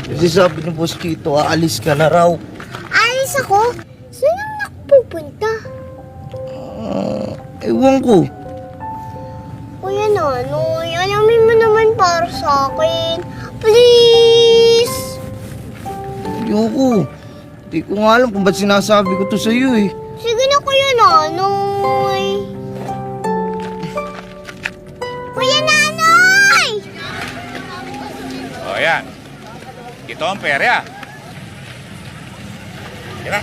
Kasi sabi ni Boss Chito, aalis ka na raw. Alis ako? Saan ang napupunta? Ewan ko. Kuya Nanoy, alamin mo naman para sa akin. Please! Ayoko. Hindi ko nga alam kung ba't sinasabi ko to sa'yo eh. Sige na, Kuya Nanoy. Kuya Nanoy! O yan. Ito ang pera. Tira.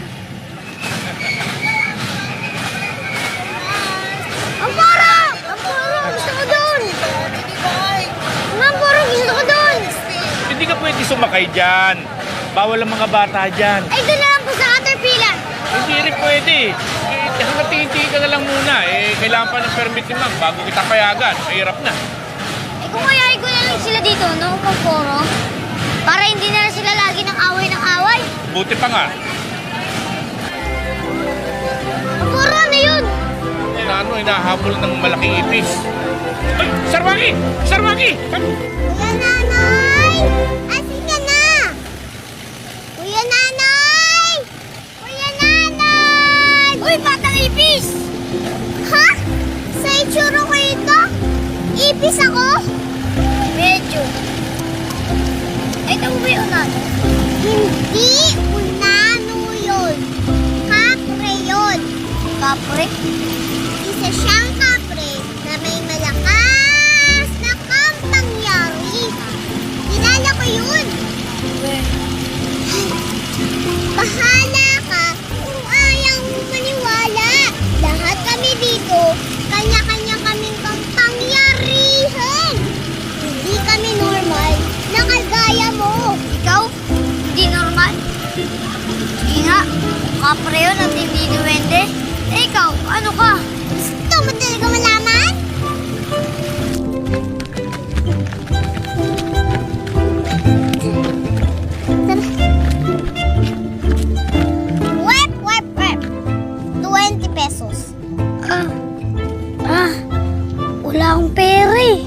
Amparo! Amparo! Gusto ko doon! Amparo! Gusto ko doon! Hindi ka pwede sumakay dyan. Bawal ang mga bata dyan. Ay, doon na lang po sa Caterpillar! Hindi rin pwede. Hanggang tingin-tingin ka na lang muna. Kailangan pa ng permit ni ma'am bago kita payagan. Mahirap na. Kung kayain ko na lang sila dito, no? Amparo? Para hindi na lang sila lagi ng away ng away. Buti pa nga. Amparo, ano yun? Hinahabol ng malaking ipis. Ay! Sarwagi! Sarwagi! Kuya Nanay! Asin ka na! Kuya Nanay! Kuya Nanay! Uy, batang ipis! Ha? Sa itsura ko ito? Ipis ako? Medyo. Ito mo ba yung unano? Hindi unano yun. Kapre yun. Kapre? Isa siyang kapre na may malakas na kampangyarihan. Kilala ko yun. Bahala ka kung ayaw mo maniwala. Lahat kami dito, kanya-kanya kaming kampangyarihan. Hindi kami normal na kagaya mo. Ikaw? Hindi normal? Sige nga, kapre yun at hindi duwende. Eh, ikaw, ano ka? Gusto mo talaga malaman? Wep, wep, wep. 20 pesos. Wala akong pera eh.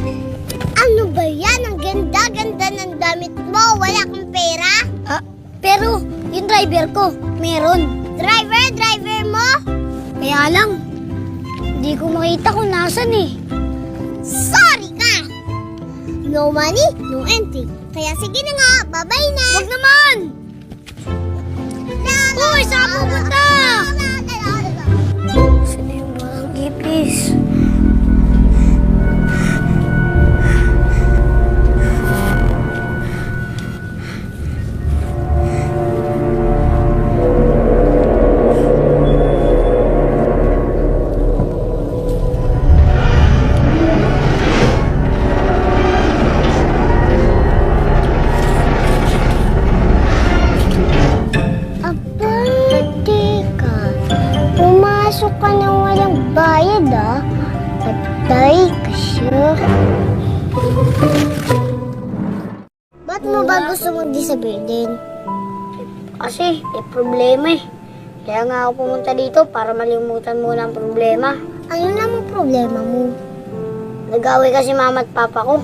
Ano ba yan? Ang ganda-ganda ng damit mo. Wala akong pera? Pero yung driver ko, meron. Driver mo? Kaya lang, hindi ko makita kung nasan eh. Sorry ka! No money, no entry. Kaya sige na nga, bye-bye na. Huwag naman! Uy, saan ka pupunta? Saan yung mga gipis? Pumasok ka na walang bayad Patay ka siya. Ba't mo ba gusto mag-disability? Kasi may problema eh. Kaya nga ako pumunta dito para malimutan muna ang problema. Ano namang problema mo? Nag-away kasi mama at papa ko.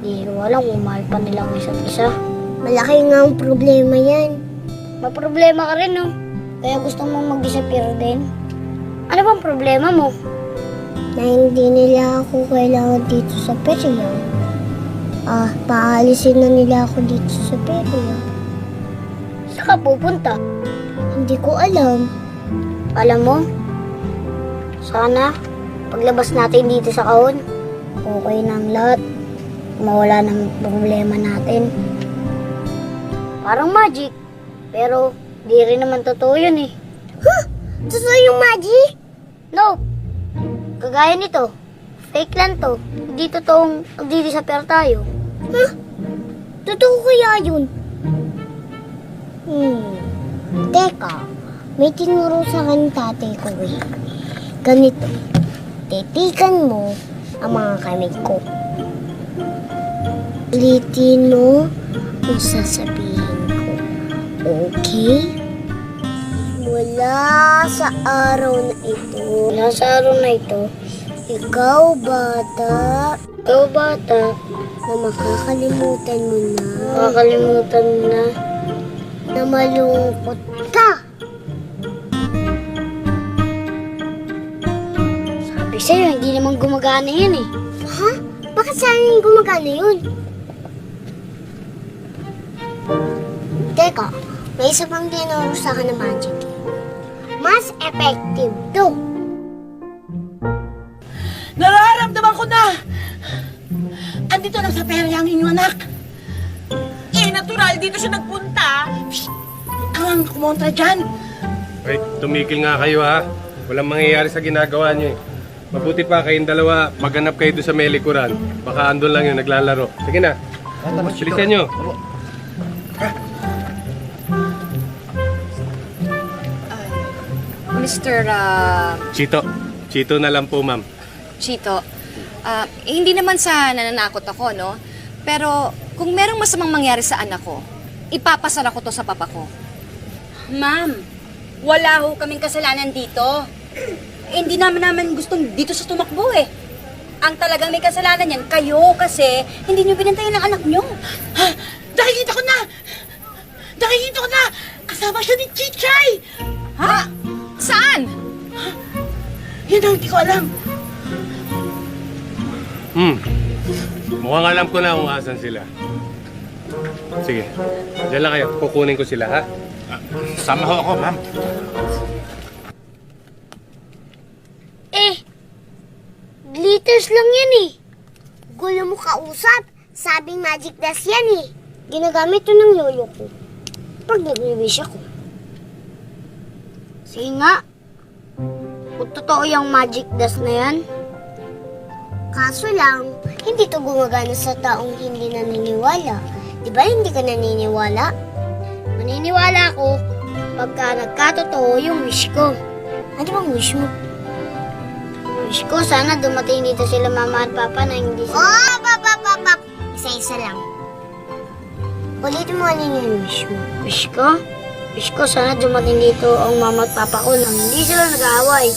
Hindi ko alam kung mahal pa nilang isa't isa. Malaki nga ang problema yan. May problema ka rin, no? Kaya gusto mong mag-disappear din? Ano bang problema mo? Na hindi nila ako kailangan dito sa perya. Paalisin na nila ako dito sa perya. Saan ka pupunta? Hindi ko alam. Alam mo? Sana, paglabas natin dito sa kahon, okay na ang lahat. Mawala ng problema natin. Parang magic. Pero, di rin naman totoo yun eh. Huh? Totoo yung magic? No. Kagaya nito. Fake lang to. Hindi totoong magdi-disappear tayo. Huh? Totoo kaya yun? Teka. May tinuro sa akin tatay ko eh. Ganito. Titikan mo ang mga kamay ko. Ulitin mo kung sasabihin ko. Okay? Mula sa araw na ito, Ikaw, bata. Ikaw, bata, na makakalimutan mo na. Makakalimutan mo na malungkot ka. Sabi sa'yo, hindi naman gumagana yun eh. Ha? Bakit saan yung gumagana yun? Teka, may isa pang tinuro sa akin na magic. Mas effective to. Nararamdaman ko na! Andito lang sa perya ang inyong anak. Natural, dito siya nagpunta. Shh! Kang kumontra dyan. Ay, tumigil nga kayo ha. Walang mangyayari sa ginagawa niyo eh. Mabuti pa kayong dalawa, maghanap kayo doon sa may likuran. Baka andun lang yun, naglalaro. Sige na, bilisan nyo. Mr. Chito na lang po, ma'am. Chito, hindi naman sa nananakot ako, no? Pero kung merong masamang mangyari sa anak ko, ipapasara ko to sa papa ko. Ma'am, wala ho kaming kasalanan dito. Hindi naman gustong dito sa tumakbo eh. Ang talagang may kasalanan yan, kayo kasi hindi nyo binantayan ang anak nyo. Ha? Nakikita ko na! Nakikita ko na! Kasama siya ni Chichay! Ha? Saan? Yan ang hindi ko alam. Mukhang alam ko na kung asan sila. Sige, dyan lang kayo. Kukunin ko sila, ha? Sama ho ako, ma'am. Glitters lang yan eh. Gulo mo kausap. Sabing magic dust yan eh. Ginagamit to ng lolo ko pag nag-wish ako. Sige nga. Kung totoo yung magic dust na yan. Kaso lang, hindi to gumagana sa taong hindi naniniwala. Di ba hindi ka naniniwala? Maniniwala ako pagka nagkatotoo yung wish ko. Ano bang wish mo? Wish ko, sana dumating dito sila mama at papa na hindi sila... Oh, papa! Isa-isa lang. Ulitin mo alin yung wish mo. Wish ko? Wish ko, sana dumating dito ang mama at papa ko nang hindi sila nag-aaway.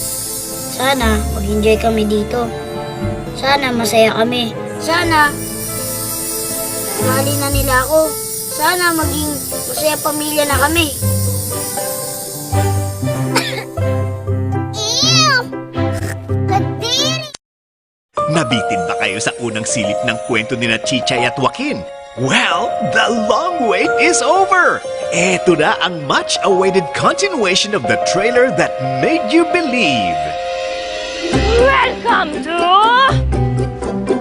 Sana mag-enjoy kami dito. Sana masaya kami. Sana mahalin na nila ako. Sana maging masaya pamilya na kami. Nabitin ba kayo sa unang silip ng kwento ni na Chichay at Joaquin? Well, the long wait is over! Eto na ang much-awaited continuation of the trailer that made you believe. Welcome to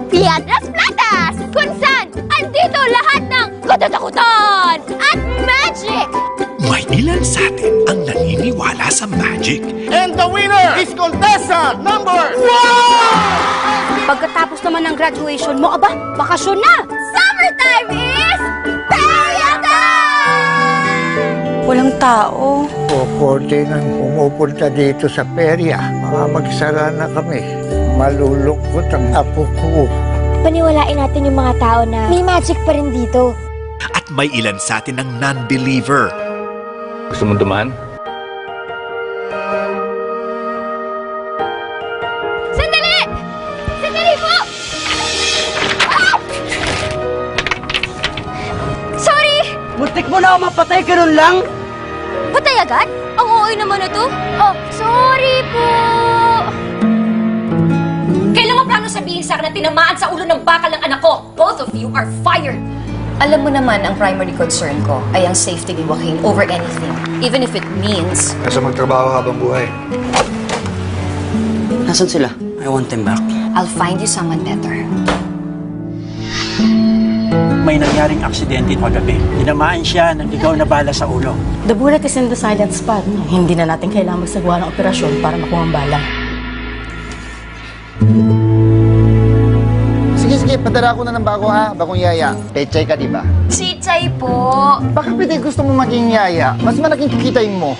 Piedras Platas, kung saan andito lahat ng katatakutan at magic. May ilan sa atin ang naniniwala sa magic. And the winner is contestant number... Pagkatapos naman ng graduation mo, aba, bakasyon na! Summertime is Perya time! Walang tao. Poporte nang pumupunta dito sa perya. Magsara na kami. Malulungkot ang apo ko. Paniwalain natin yung mga tao na may magic pa rin dito. At may ilan sa atin ang non-believer. Gusto mong dumaan? Sandali! Sandali po! Ah! Sorry! Muntik mo na ako mapatay, ganun lang. Patay agad? Ang ooy naman na to. Oh, sorry po! Kailan mo plano sabihin sa akin na tinamaan sa ulo ng bakal ng anak ko? Both of you are fired! Alam mo naman, ang primary concern ko ay ang safety ni Joaquin over anything. Even if it means... Nasa magtrabaho habang buhay. Nasaan sila? I want them back. I'll find you someone better. May nangyaring aksidente kagabi. Tinamaan siya ng ligaw na bala sa ulo. The bullet is in the silent spot. Hindi na natin kailangan magsagawa ng operasyon para makuha ang bala. Sige, padala ko na ng bagong yaya. Pechay ka, di ba? Chichay po! Baka pwede gusto mo maging yaya, mas malaking kikitain mo.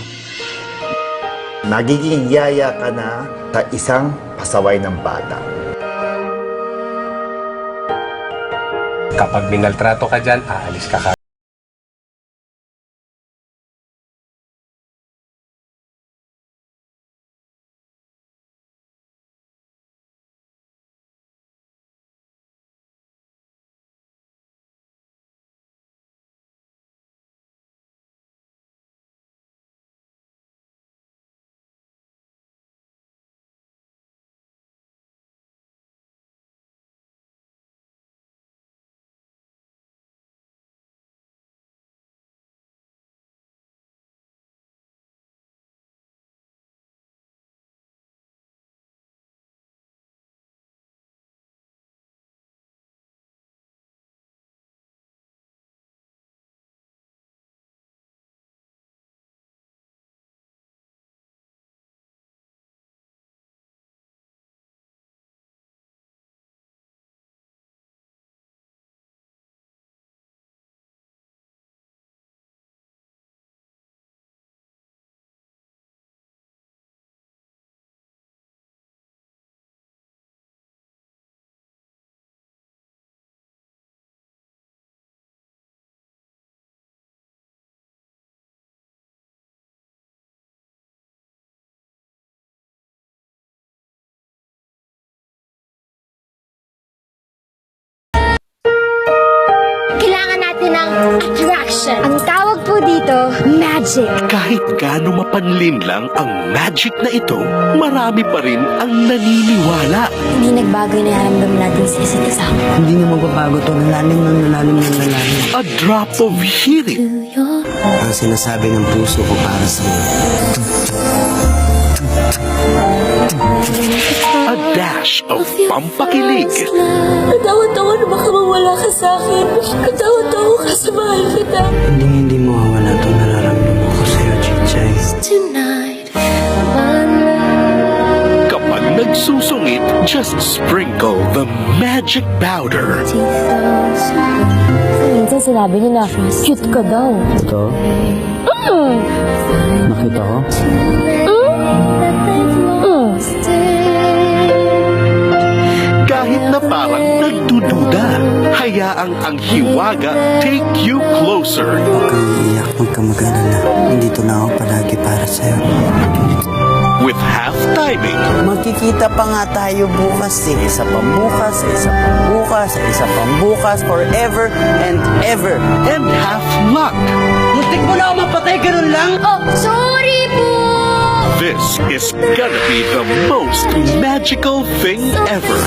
Magiging yaya ka na sa isang pasaway ng bata. Kapag minaltrato ka dyan, aalis ka potion. Ang tawag po dito, magic. Kahit gaano mapanlin lang ang magic na ito, marami pa rin ang naniniwala. Hindi nagbago yung nararamdam natin sa isa't isa. Hindi na magbabago to. Nalalim ng nalalim ng nalalim. A drop of healing, Ang sinasabi ng puso ko para sa iyo. a dash of pampakilig, Natawa-tawa na baka mawala ka sa akin. Natawa-tawa kasi mahal kita. Hindi mo mawala itong nararamdaman ko sa iyo, Chichay. kapag nagsusungit, just sprinkle the magic powder. Minsan sinabi niya na, cute ka daw. Ito? Nakita ko? Kahit na parang nagdududa, hayaang ang hiwaga take you closer. Huwag kang iiyak, huwag kang mag-alala. Nandito na ako palagi para sa iyo. With half timing, Magkikita pa nga tayo bukas eh. Isa pang bukas, isa pang bukas, isa pang bukas, forever and ever. and half luck. Muntik mo na ako mapatay, ganun lang? Oh, sorry po! This is gonna be the most magical thing ever.